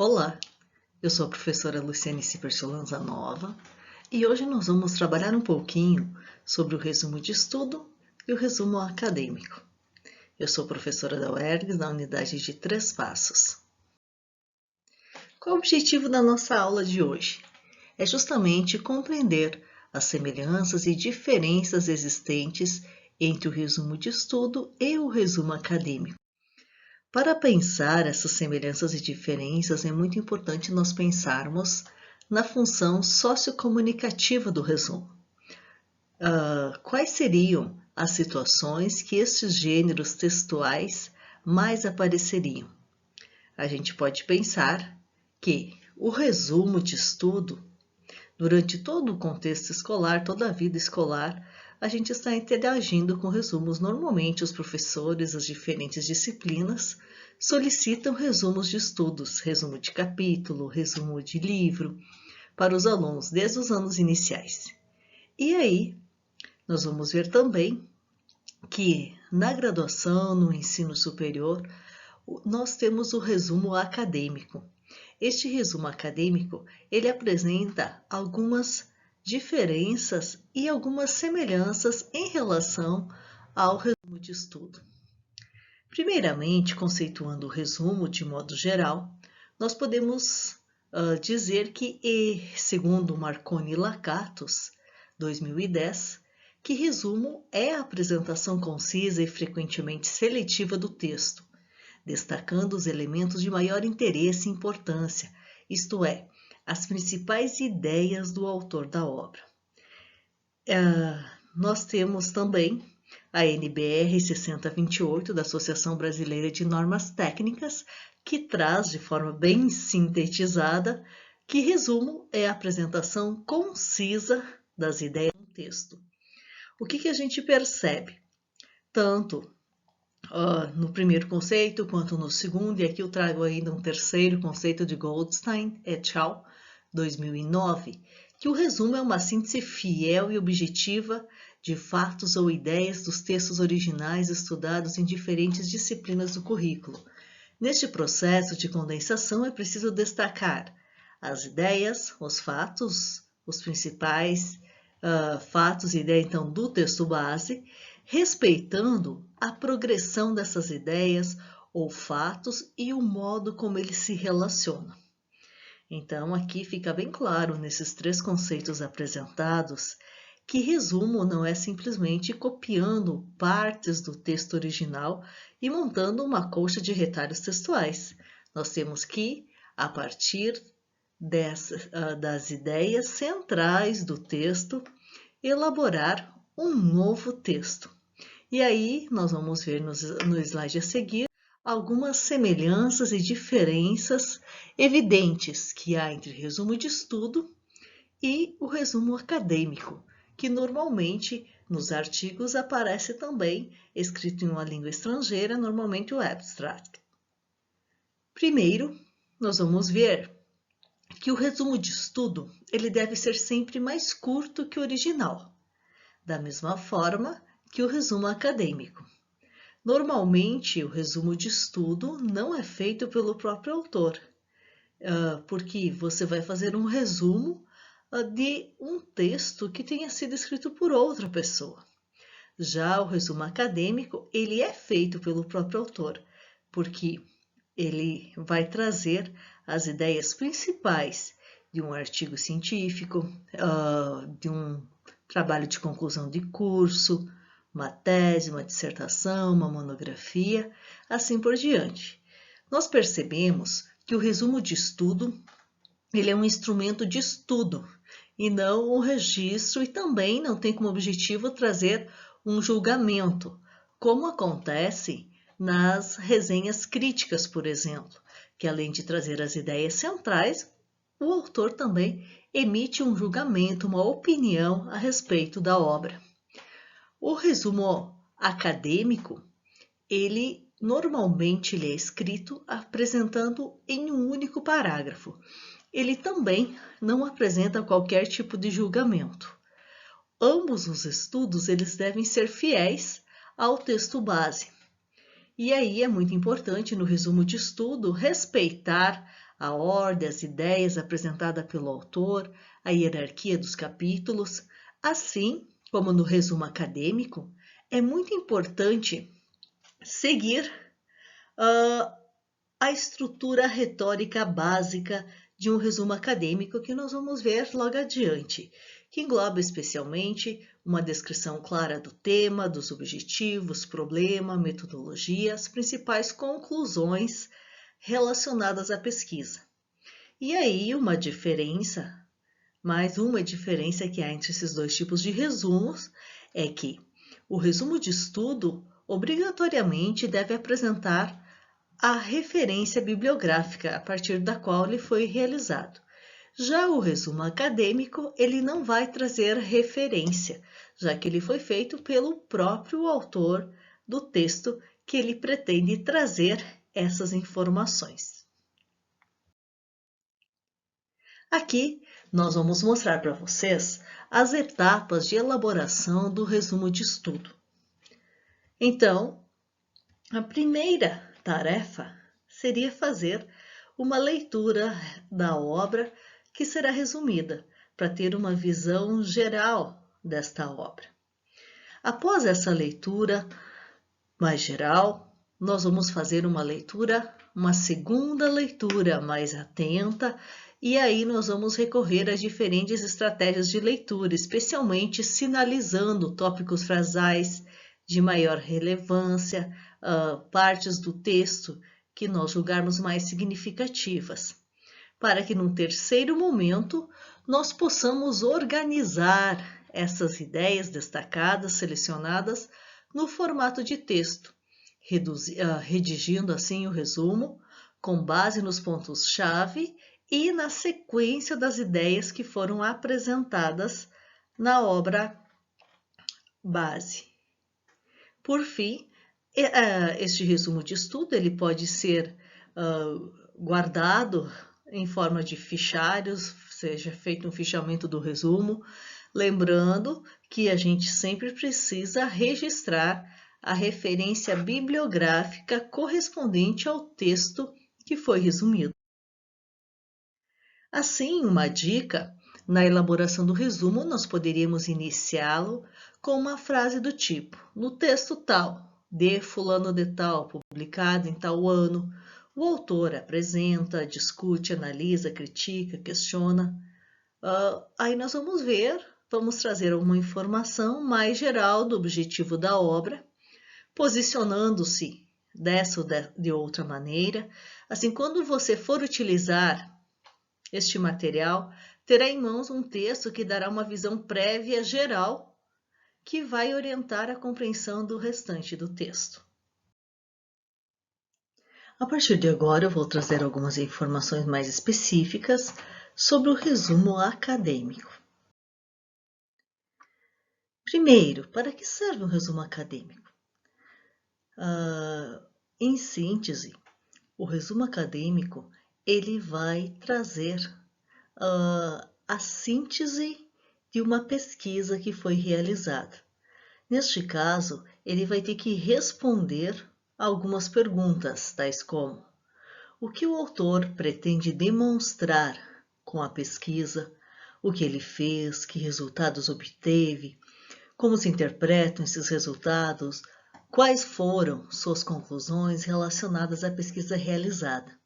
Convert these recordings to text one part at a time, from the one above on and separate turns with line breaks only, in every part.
Olá, eu sou a professora Luciane Cipercio Lanzanova e hoje nós vamos trabalhar um pouquinho sobre o resumo de estudo e o resumo acadêmico. Eu sou professora da UERGS na unidade de 3 passos. Qual é o objetivo da nossa aula de hoje? É justamente compreender as semelhanças e diferenças existentes entre o resumo de estudo e o resumo acadêmico. Para pensar essas semelhanças e diferenças, é muito importante nós pensarmos na função sociocomunicativa do resumo. Quais seriam as situações que estes gêneros textuais mais apareceriam? A gente pode pensar que o resumo de estudo, durante todo o contexto escolar, toda a vida escolar, a gente está interagindo com resumos. Normalmente, os professores, as diferentes disciplinas, solicitam resumos de estudos, resumo de capítulo, resumo de livro, para os alunos, desde os anos iniciais. E aí, nós vamos ver também que na graduação, no ensino superior, nós temos o resumo acadêmico. Este resumo acadêmico, ele apresenta algumas diferenças e algumas semelhanças em relação ao resumo de estudo. Primeiramente, conceituando o resumo de modo geral, nós podemos dizer que, segundo Marconi e Lakatos, 2010, que resumo é a apresentação concisa e frequentemente seletiva do texto, destacando os elementos de maior interesse e importância, isto é, as principais ideias do autor da obra. Nós temos também a NBR 6028, da Associação Brasileira de Normas Técnicas, que traz de forma bem sintetizada que resumo é a apresentação concisa das ideias no texto. O que a gente percebe? Tanto no primeiro conceito quanto no segundo, e aqui eu trago ainda um terceiro conceito de Goldstein et al., 2009, que o resumo é uma síntese fiel e objetiva de fatos ou ideias dos textos originais estudados em diferentes disciplinas do currículo. Neste processo de condensação é preciso destacar as ideias, os fatos, os principais fatos e ideias então, do texto base, respeitando a progressão dessas ideias ou fatos e o modo como eles se relacionam. Então, aqui fica bem claro, nesses 3 conceitos apresentados, que resumo não é simplesmente copiando partes do texto original e montando uma colcha de retalhos textuais. Nós temos que, a partir das ideias centrais do texto, elaborar um novo texto. E aí, nós vamos ver no slide a seguir algumas semelhanças e diferenças evidentes que há entre resumo de estudo e o resumo acadêmico, que normalmente nos artigos aparece também escrito em uma língua estrangeira, normalmente o abstract. Primeiro, nós vamos ver que o resumo de estudo ele deve ser sempre mais curto que o original, da mesma forma que o resumo acadêmico. Normalmente, o resumo de estudo não é feito pelo próprio autor, porque você vai fazer um resumo de um texto que tenha sido escrito por outra pessoa. Já o resumo acadêmico, ele é feito pelo próprio autor, porque ele vai trazer as ideias principais de um artigo científico, de um trabalho de conclusão de curso, uma tese, uma dissertação, uma monografia, assim por diante. Nós percebemos que o resumo de estudo ele é um instrumento de estudo e não um registro, e também não tem como objetivo trazer um julgamento, como acontece nas resenhas críticas, por exemplo, que além de trazer as ideias centrais, o autor também emite um julgamento, uma opinião a respeito da obra. O resumo acadêmico, ele normalmente é escrito apresentando em um único parágrafo. Ele também não apresenta qualquer tipo de julgamento. Ambos os estudos eles devem ser fiéis ao texto base. E aí é muito importante no resumo de estudo respeitar a ordem, as ideias apresentadas pelo autor, a hierarquia dos capítulos. Assim como no resumo acadêmico, é muito importante seguir a estrutura retórica básica de um resumo acadêmico que nós vamos ver logo adiante, que engloba especialmente uma descrição clara do tema, dos objetivos, problema, metodologia, as principais conclusões relacionadas à pesquisa. E aí mais uma diferença que há entre esses dois tipos de resumos é que o resumo de estudo obrigatoriamente deve apresentar a referência bibliográfica a partir da qual ele foi realizado. Já o resumo acadêmico, ele não vai trazer referência, já que ele foi feito pelo próprio autor do texto que ele pretende trazer essas informações. Aqui nós vamos mostrar para vocês as etapas de elaboração do resumo de estudo. Então, a primeira tarefa seria fazer uma leitura da obra que será resumida, para ter uma visão geral desta obra. Após essa leitura mais geral, nós vamos fazer uma segunda leitura mais atenta, e aí nós vamos recorrer a diferentes estratégias de leitura, especialmente sinalizando tópicos frasais de maior relevância, partes do texto que nós julgarmos mais significativas, para que num terceiro momento nós possamos organizar essas ideias destacadas, selecionadas, no formato de texto, redigindo assim o resumo com base nos pontos-chave e na sequência das ideias que foram apresentadas na obra base. Por fim, este resumo de estudo ele pode ser guardado em forma de fichários, seja feito um fichamento do resumo, lembrando que a gente sempre precisa registrar a referência bibliográfica correspondente ao texto que foi resumido. Assim, uma dica, na elaboração do resumo, nós poderíamos iniciá-lo com uma frase do tipo: no texto tal, de fulano de tal, publicado em tal ano, o autor apresenta, discute, analisa, critica, questiona. Aí nós vamos trazer uma informação mais geral do objetivo da obra, posicionando-se dessa ou de outra maneira. Assim, quando você for utilizar este material, terá em mãos um texto que dará uma visão prévia geral que vai orientar a compreensão do restante do texto. A partir de agora, eu vou trazer algumas informações mais específicas sobre o resumo acadêmico. Primeiro, para que serve um resumo acadêmico? Em síntese, o resumo acadêmico ele vai trazer a síntese de uma pesquisa que foi realizada. Neste caso, ele vai ter que responder algumas perguntas, tais como: o que o autor pretende demonstrar com a pesquisa, o que ele fez, que resultados obteve, como se interpretam esses resultados, quais foram suas conclusões relacionadas à pesquisa realizada.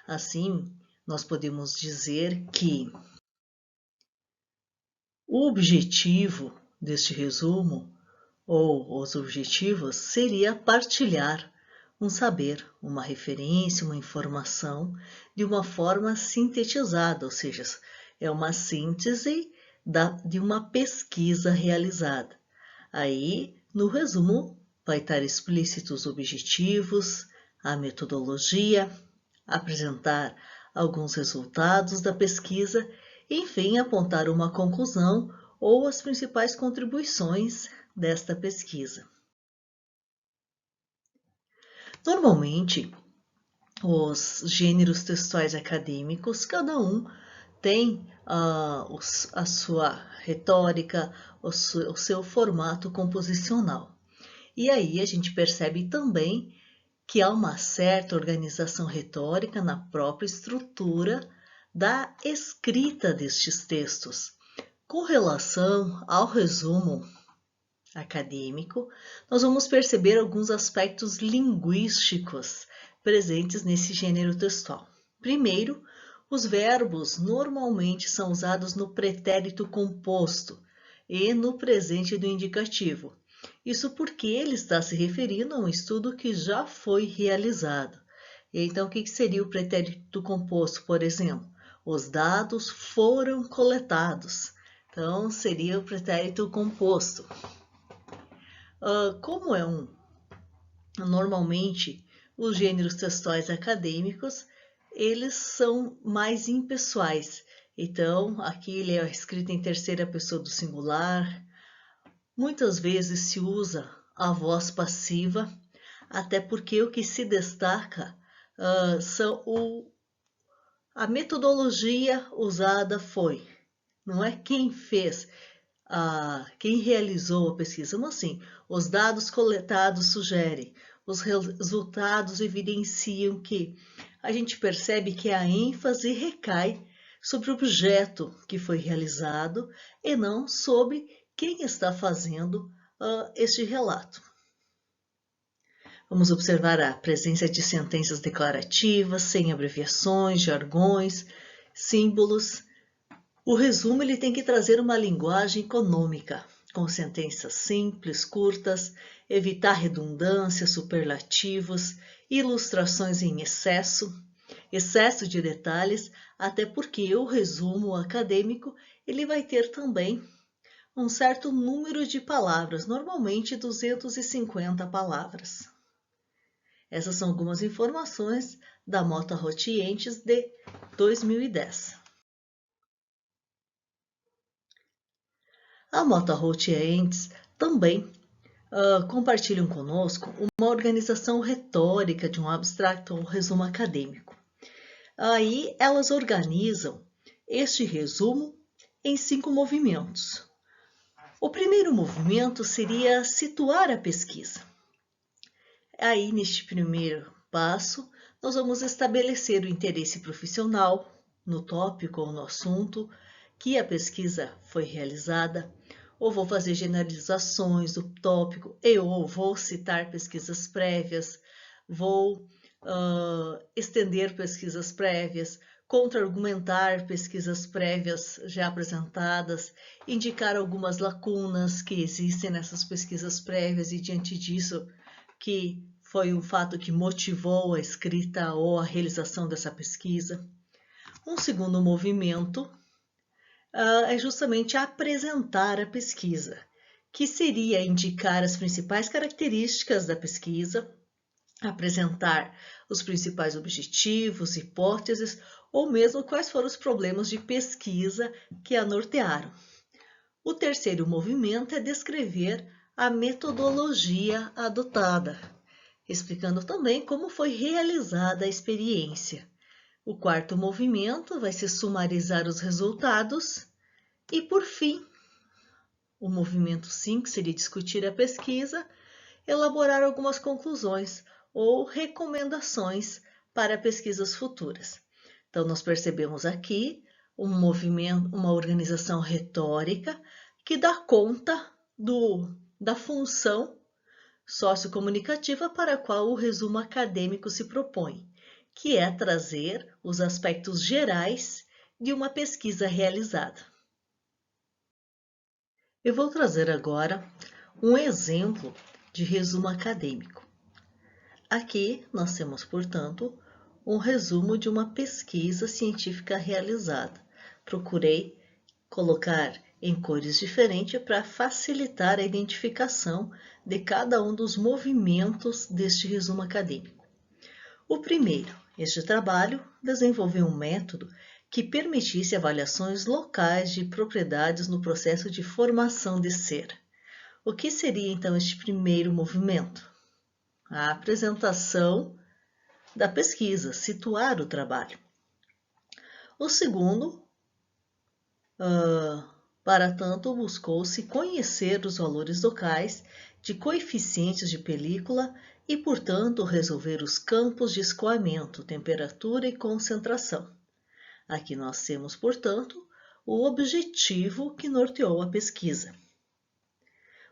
Assim, nós podemos dizer que o objetivo deste resumo, ou os objetivos, seria partilhar um saber, uma referência, uma informação de uma forma sintetizada, ou seja, é uma síntese de uma pesquisa realizada. Aí, no resumo, vai estar explícitos os objetivos, a metodologia, apresentar alguns resultados da pesquisa, enfim, apontar uma conclusão ou as principais contribuições desta pesquisa. Normalmente, os gêneros textuais acadêmicos, cada um tem a sua retórica, o seu formato composicional. E aí a gente percebe também que há uma certa organização retórica na própria estrutura da escrita destes textos. Com relação ao resumo acadêmico, nós vamos perceber alguns aspectos linguísticos presentes nesse gênero textual. Primeiro, os verbos normalmente são usados no pretérito composto e no presente do indicativo. Isso porque ele está se referindo a um estudo que já foi realizado. Então, o que seria o pretérito composto, por exemplo? Os dados foram coletados. Então, seria o pretérito composto. Como normalmente, os gêneros textuais acadêmicos, eles são mais impessoais. Então, aqui ele é escrito em terceira pessoa do singular. Muitas vezes se usa a voz passiva, até porque o que se destaca a metodologia usada foi, não é quem fez, quem realizou a pesquisa, mas sim, os dados coletados sugerem, os resultados evidenciam que a gente percebe que a ênfase recai sobre o objeto que foi realizado e não sobre quem está fazendo este relato. Vamos observar a presença de sentenças declarativas, sem abreviações, jargões, símbolos. O resumo ele tem que trazer uma linguagem econômica, com sentenças simples, curtas, evitar redundâncias, superlativos, ilustrações em excesso de detalhes, até porque o resumo acadêmico ele vai ter também um certo número de palavras, normalmente 250 palavras. Essas são algumas informações da Mota Rotientes de 2010. A Mota Rotientes também compartilham conosco uma organização retórica de um abstrato ou resumo acadêmico. Aí elas organizam este resumo em 5 movimentos. O primeiro movimento seria situar a pesquisa. Aí, neste primeiro passo, nós vamos estabelecer o interesse profissional no tópico ou no assunto que a pesquisa foi realizada, ou vou fazer generalizações do tópico, ou vou citar pesquisas prévias, vou estender pesquisas prévias, contra-argumentar pesquisas prévias já apresentadas, indicar algumas lacunas que existem nessas pesquisas prévias e, diante disso, que foi um fato que motivou a escrita ou a realização dessa pesquisa. Um segundo movimento é justamente apresentar a pesquisa, que seria indicar as principais características da pesquisa, apresentar os principais objetivos, hipóteses ou mesmo quais foram os problemas de pesquisa que a nortearam. O terceiro movimento é descrever a metodologia adotada, explicando também como foi realizada a experiência. O quarto movimento vai ser sumarizar os resultados e, por fim, o movimento 5 seria discutir a pesquisa, elaborar algumas conclusões ou recomendações para pesquisas futuras. Então, nós percebemos aqui um movimento, uma organização retórica que dá conta da função sociocomunicativa para a qual o resumo acadêmico se propõe, que é trazer os aspectos gerais de uma pesquisa realizada. Eu vou trazer agora um exemplo de resumo acadêmico. Aqui nós temos, portanto, um resumo de uma pesquisa científica realizada. Procurei colocar em cores diferentes para facilitar a identificação de cada um dos movimentos deste resumo acadêmico. O primeiro, este trabalho desenvolveu um método que permitisse avaliações locais de propriedades no processo de formação de ser. O que seria então este primeiro movimento? A apresentação da pesquisa, situar o trabalho. O segundo Para tanto, buscou-se conhecer os valores locais de coeficientes de película e, portanto, resolver os campos de escoamento, temperatura e concentração. Aqui nós temos, portanto, o objetivo que norteou a pesquisa.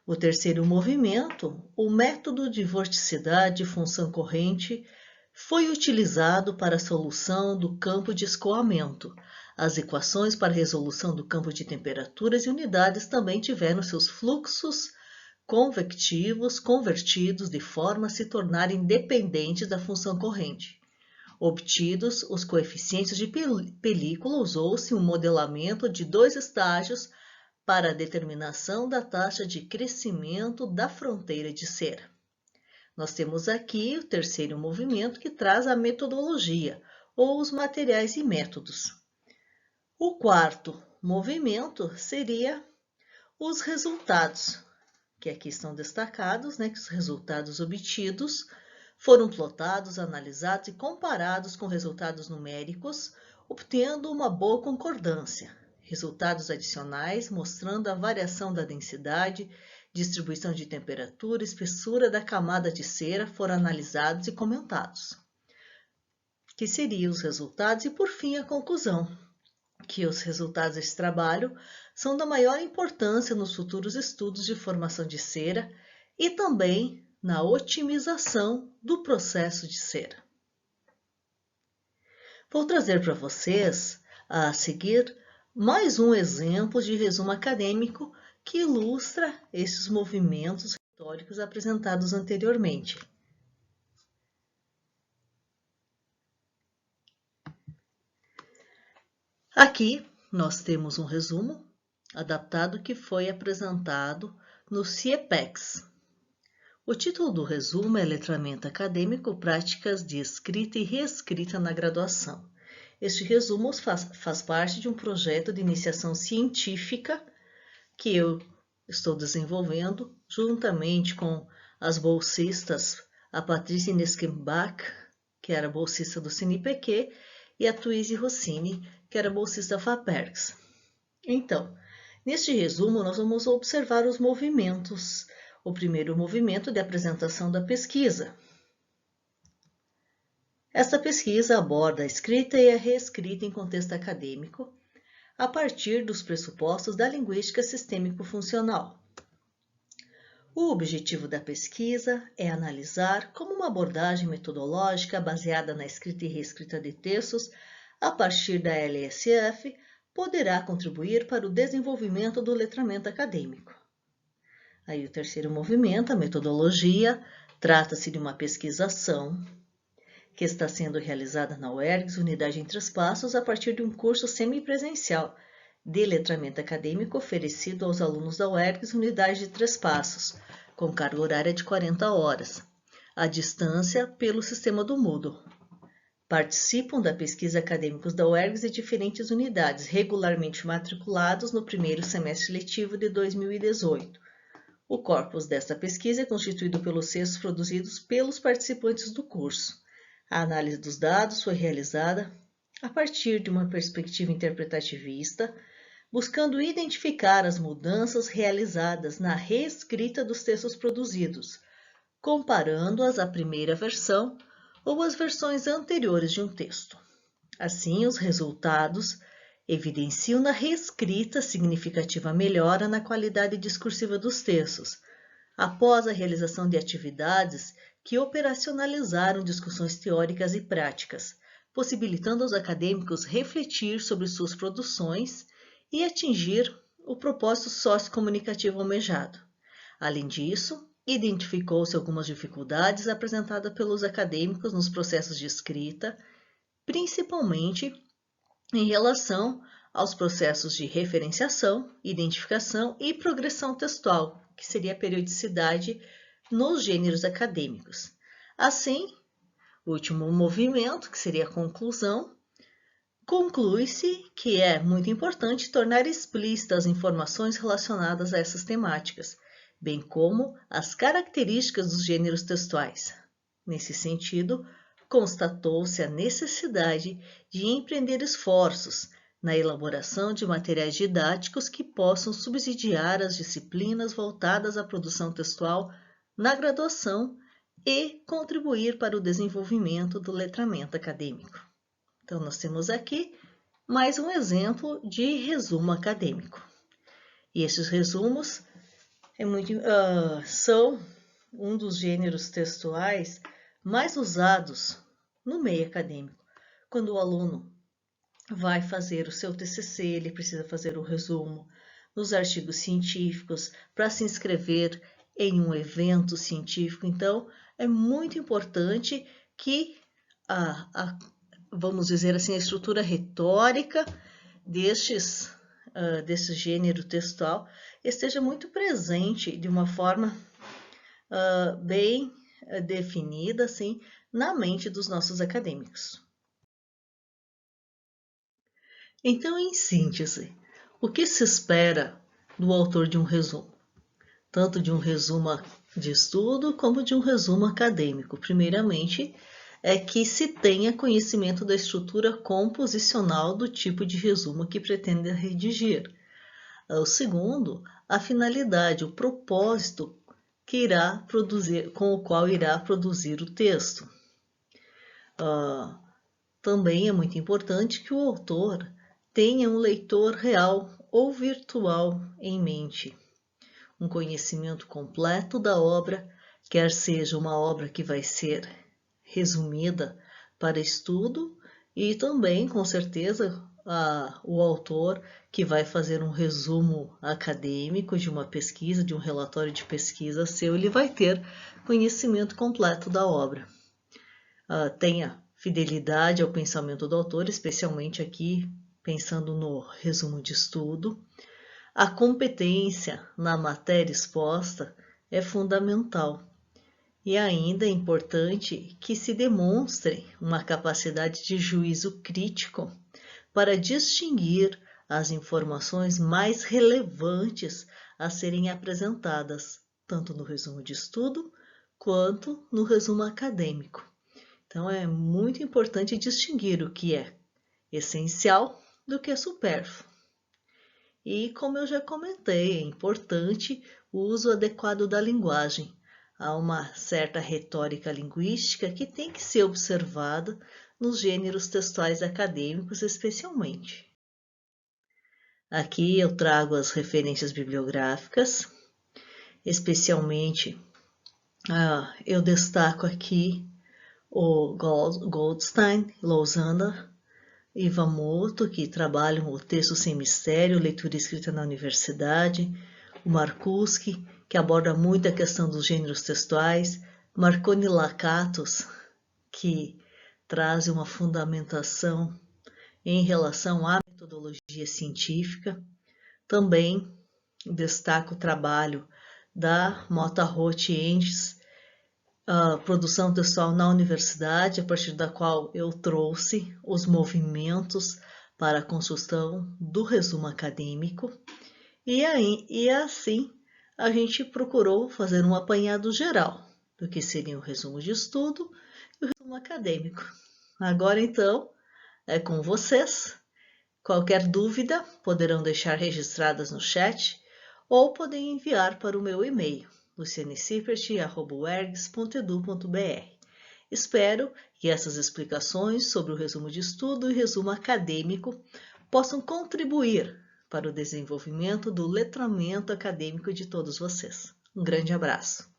O terceiro movimento, o método de vorticidade e função corrente, foi utilizado para a solução do campo de escoamento. As equações para a resolução do campo de temperaturas e unidades também tiveram seus fluxos convectivos convertidos de forma a se tornarem dependentes da função corrente. Obtidos os coeficientes de película, usou-se um modelamento de 2 estágios para a determinação da taxa de crescimento da fronteira de cera. Nós temos aqui o terceiro movimento que traz a metodologia, ou os materiais e métodos. O quarto movimento seria os resultados, que aqui estão destacados, que os resultados obtidos foram plotados, analisados e comparados com resultados numéricos, obtendo uma boa concordância. Resultados adicionais mostrando a variação da densidade, distribuição de temperatura, espessura da camada de cera foram analisados e comentados. Que seriam os resultados e, por fim, a conclusão, que os resultados desse trabalho são da maior importância nos futuros estudos de formação de cera e também na otimização do processo de cera. Vou trazer para vocês, a seguir, mais um exemplo de resumo acadêmico que ilustra esses movimentos retóricos apresentados anteriormente. Aqui nós temos um resumo adaptado que foi apresentado no CIEPEX. O título do resumo é Letramento Acadêmico, Práticas de Escrita e Reescrita na Graduação. Este resumo faz parte de um projeto de iniciação científica que eu estou desenvolvendo juntamente com as bolsistas, a Patrícia Neskenbach, que era bolsista do CNPq, e a Tuíse Rossini, que era bolsista da FAPERGS. Então, neste resumo, nós vamos observar os movimentos. O primeiro movimento de apresentação da pesquisa. Esta pesquisa aborda a escrita e a reescrita em contexto acadêmico, a partir dos pressupostos da linguística sistêmico-funcional. O objetivo da pesquisa é analisar como uma abordagem metodológica baseada na escrita e reescrita de textos a partir da LSF poderá contribuir para o desenvolvimento do letramento acadêmico. Aí o terceiro movimento, a metodologia, trata-se de uma pesquisação que está sendo realizada na UERGS, Unidade em Três Passos, a partir de um curso semipresencial de letramento acadêmico oferecido aos alunos da UERGS, Unidade de Três Passos, com carga horária de 40 horas, à distância pelo sistema do Moodle. Participam da pesquisa acadêmicos da UERGS de diferentes unidades, regularmente matriculados no primeiro semestre letivo de 2018. O corpus desta pesquisa é constituído pelos textos produzidos pelos participantes do curso. A análise dos dados foi realizada a partir de uma perspectiva interpretativista, buscando identificar as mudanças realizadas na reescrita dos textos produzidos, comparando-as à primeira versão ou às versões anteriores de um texto. Assim, os resultados evidenciam na reescrita significativa melhora na qualidade discursiva dos textos, após a realização de atividades que operacionalizaram discussões teóricas e práticas, possibilitando aos acadêmicos refletir sobre suas produções e atingir o propósito sociocomunicativo almejado. Além disso, identificou-se algumas dificuldades apresentadas pelos acadêmicos nos processos de escrita, principalmente em relação aos processos de referenciação, identificação e progressão textual, que seria a periodicidade nos gêneros acadêmicos. Assim, o último movimento, que seria a conclusão, conclui-se que é muito importante tornar explícitas as informações relacionadas a essas temáticas, bem como as características dos gêneros textuais. Nesse sentido, constatou-se a necessidade de empreender esforços na elaboração de materiais didáticos que possam subsidiar as disciplinas voltadas à produção textual na graduação e contribuir para o desenvolvimento do letramento acadêmico. Então, nós temos aqui mais um exemplo de resumo acadêmico. E esses resumos são um dos gêneros textuais mais usados no meio acadêmico. Quando o aluno vai fazer o seu TCC, ele precisa fazer o resumo nos artigos científicos para se inscrever em um evento científico. Então, é muito importante que vamos dizer assim, a estrutura retórica desse gênero textual esteja muito presente de uma forma bem definida, assim, na mente dos nossos acadêmicos. Então, em síntese, o que se espera do autor de um resumo? Tanto de um resumo de estudo como de um resumo acadêmico. Primeiramente, é que se tenha conhecimento da estrutura composicional do tipo de resumo que pretende redigir. O segundo, a finalidade, o propósito que irá produzir, com o qual irá produzir o texto. Também é muito importante que o autor tenha um leitor real ou virtual em mente, um conhecimento completo da obra, quer seja uma obra que vai ser resumida para estudo e também, com certeza, o autor que vai fazer um resumo acadêmico de uma pesquisa, de um relatório de pesquisa seu, ele vai ter conhecimento completo da obra. Tenha fidelidade ao pensamento do autor, especialmente aqui pensando no resumo de estudo. A competência na matéria exposta é fundamental. E ainda é importante que se demonstre uma capacidade de juízo crítico para distinguir as informações mais relevantes a serem apresentadas, tanto no resumo de estudo quanto no resumo acadêmico. Então, é muito importante distinguir o que é essencial do que é supérfluo. E, como eu já comentei, é importante o uso adequado da linguagem. Há uma certa retórica linguística que tem que ser observada nos gêneros textuais acadêmicos, especialmente. Aqui eu trago as referências bibliográficas, especialmente eu destaco aqui o Goldstein, Lausanne, Iwamoto, que trabalham o texto sem mistério, leitura escrita na universidade, o Marcuski, que aborda muito a questão dos gêneros textuais, Marconi Lakatos, que traz uma fundamentação em relação à metodologia científica. Também destaco o trabalho da Mota Roth Enges, a produção textual na universidade, a partir da qual eu trouxe os movimentos para a construção do resumo acadêmico. E assim a gente procurou fazer um apanhado geral do que seria o resumo de estudo e o resumo acadêmico. Agora, então, é com vocês. Qualquer dúvida poderão deixar registradas no chat ou podem enviar para o meu e-mail, lucianesipert@uergs.edu.br. Espero que essas explicações sobre o resumo de estudo e resumo acadêmico possam contribuir para o desenvolvimento do letramento acadêmico de todos vocês. Um grande abraço!